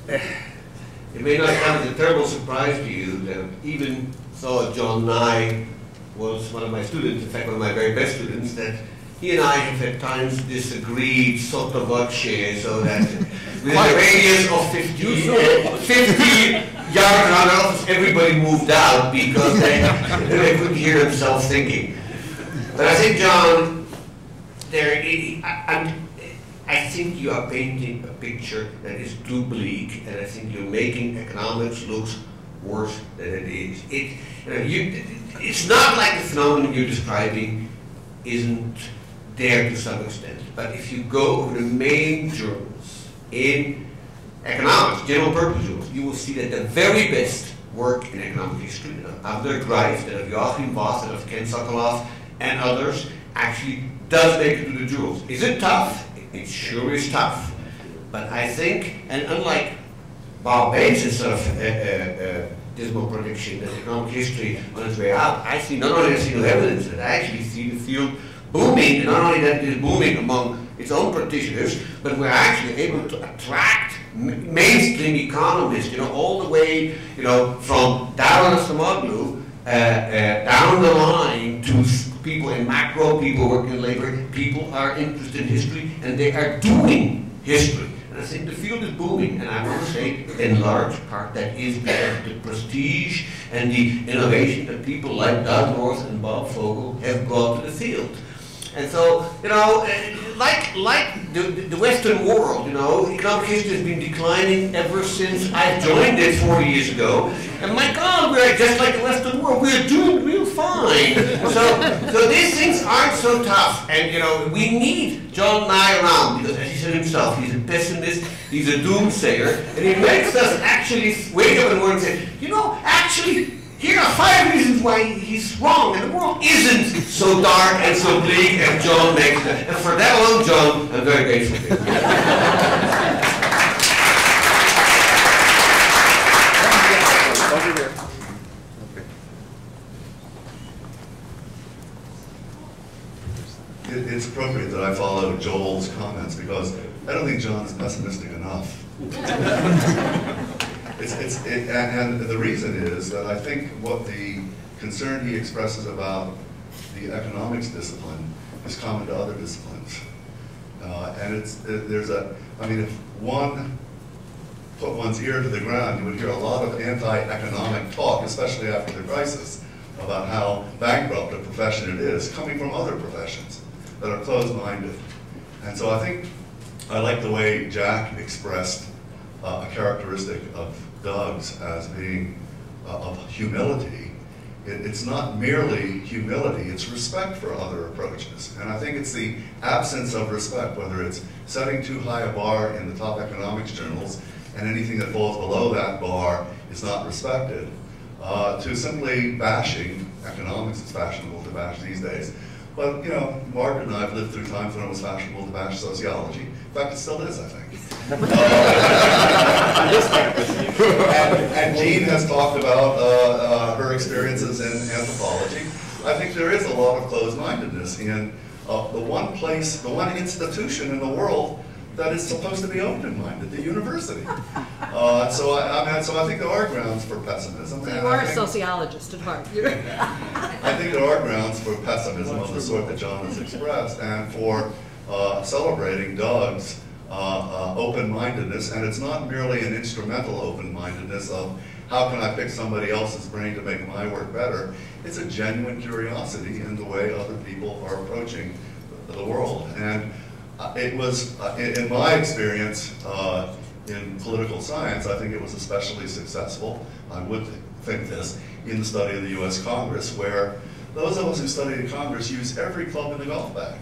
it may not come as a terrible surprise to you that even though John Nye was one of my students, in fact one of my very best students, that he and I have at times disagreed sotto voce, so that within a radius of 50 yards around our office, everybody moved out because they couldn't hear themselves thinking. But I think, John, I think you are painting a picture that is too bleak, and I think you're making economics look worse than it is. It's not like the phenomenon you're describing isn't there to some extent. But if you go over the main journals in economics, general purpose journals, you will see that the very best work in economic history, of der Greif, that of Joachim Voss, that of Ken Sokolov, and others, actually does make it to the journals. Is it tough? It sure is tough. But I think, and unlike Bob Bates' sort of dismal prediction that economic history on its way out, I see not only no evidence, but I actually see the field booming, and not only that it is booming among its own practitioners, but we're actually able to attract mainstream economists, all the way, from Darren Acemoglu down the line to people in macro, people working in labor. People are interested in history, and they are doing history. And I think the field is booming, and I want to say, in large part, that is because of the prestige and the innovation that people like Doug North and Bob Fogel have brought to the field. And so, like the Western world, economic history has been declining ever since I joined it 40 years ago. And my God, we're just like the Western world. We're doing real fine. So these things aren't so tough. And, we need John Nye around because, as he said himself, he's a pessimist, he's a doomsayer, and he makes us actually wake up in the morning and say, actually, here are 5 reasons why he's wrong, and the world isn't so dark and so bleak as John makes it. And for that alone, John, I'm very grateful to you. It's appropriate that I follow Joel's comments because I don't think John is pessimistic enough. And the reason is that I think what the concern he expresses about the economics discipline is common to other disciplines. If one put one's ear to the ground, you would hear a lot of anti-economic talk, especially after the crisis, about how bankrupt a profession it is, coming from other professions that are closed-minded. And so I think I like the way Jack expressed a characteristic of Doug's as being of humility. It's not merely humility, it's respect for other approaches. And I think it's the absence of respect, whether it's setting too high a bar in the top economics journals and anything that falls below that bar is not respected, to simply bashing economics. It's fashionable to bash these days. But, Margaret and I have lived through times when it was fashionable to bash sociology. In fact, it still is, I think. And Jean has talked about her experiences in anthropology. I think there is a lot of closed-mindedness in the one institution in the world that is supposed to be open-minded, the university. So I think there are grounds for pessimism. So you are a sociologist at heart. I think there are grounds for pessimism of the sort that John has expressed, and for celebrating Doug's open-mindedness. And it's not merely an instrumental open-mindedness of how can I pick somebody else's brain to make my work better. It's a genuine curiosity in the way other people are approaching the world. And it was, in my experience in political science, I think it was especially successful, I would think this, in the study of the US Congress, where those of us who study the Congress use every club in the golf bag.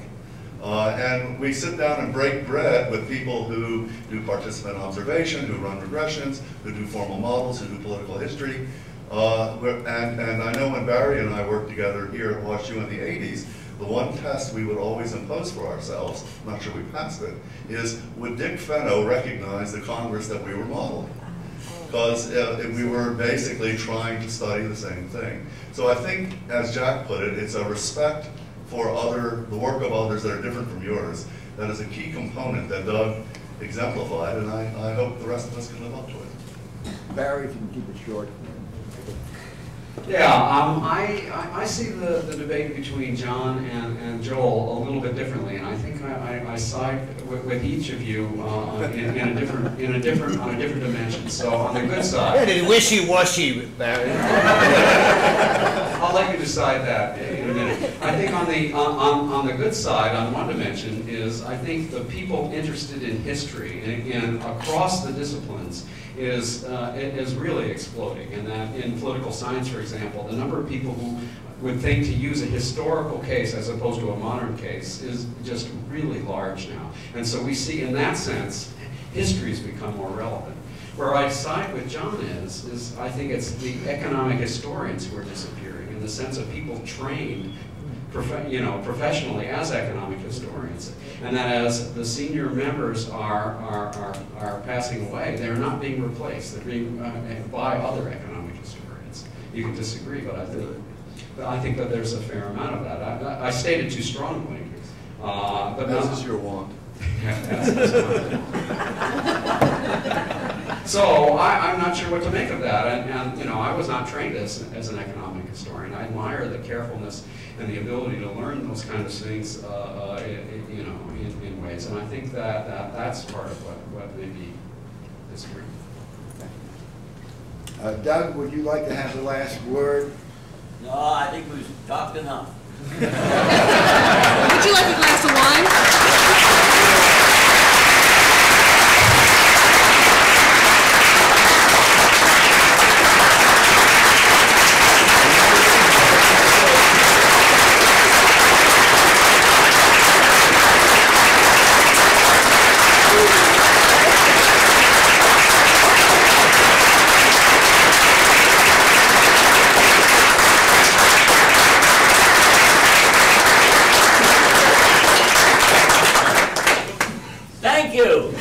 And we sit down and break bread with people who do participant observation, who run regressions, who do formal models, who do political history. And I know when Barry and I worked together here at WashU in the 80s, the one test we would always impose for ourselves, I'm not sure we passed it, is would Dick Fenno recognize the Congress that we were modeling? Because we were basically trying to study the same thing. So I think, as Jack put it, it's a respect for the work of others that are different from yours. That is a key component that Doug exemplified, and I hope the rest of us can live up to it. Barry, if you can keep it short. Yeah, I see the debate between John and Joel a little bit differently, and I think I side with each of you on a different dimension. So on the good side, Yeah, wishy-washy, Barry. I'll let you decide that in a minute. I think on the good side, on one dimension, is I think the people interested in history and across the disciplines is really exploding, and that in political science, for example, the number of people who would think to use a historical case as opposed to a modern case is just really large now. And so we see, in that sense, history's become more relevant. Where I side with John is I think it's the economic historians who are disappearing, in the sense of people trained professionally as economic historians, and that as the senior members are passing away, they're not being replaced. They're being by other economic historians. You can disagree, but I think that there's a fair amount of that. I stated too strongly, but As is your want. So I'm not sure what to make of that, and I was not trained as an economic historian. I admire the carefulness and the ability to learn those kinds of things, in ways, and I think that's part of what maybe disagree. Doug, would you like to have the last word? No, I think we've talked enough. Would you like a glass of wine? Thank you.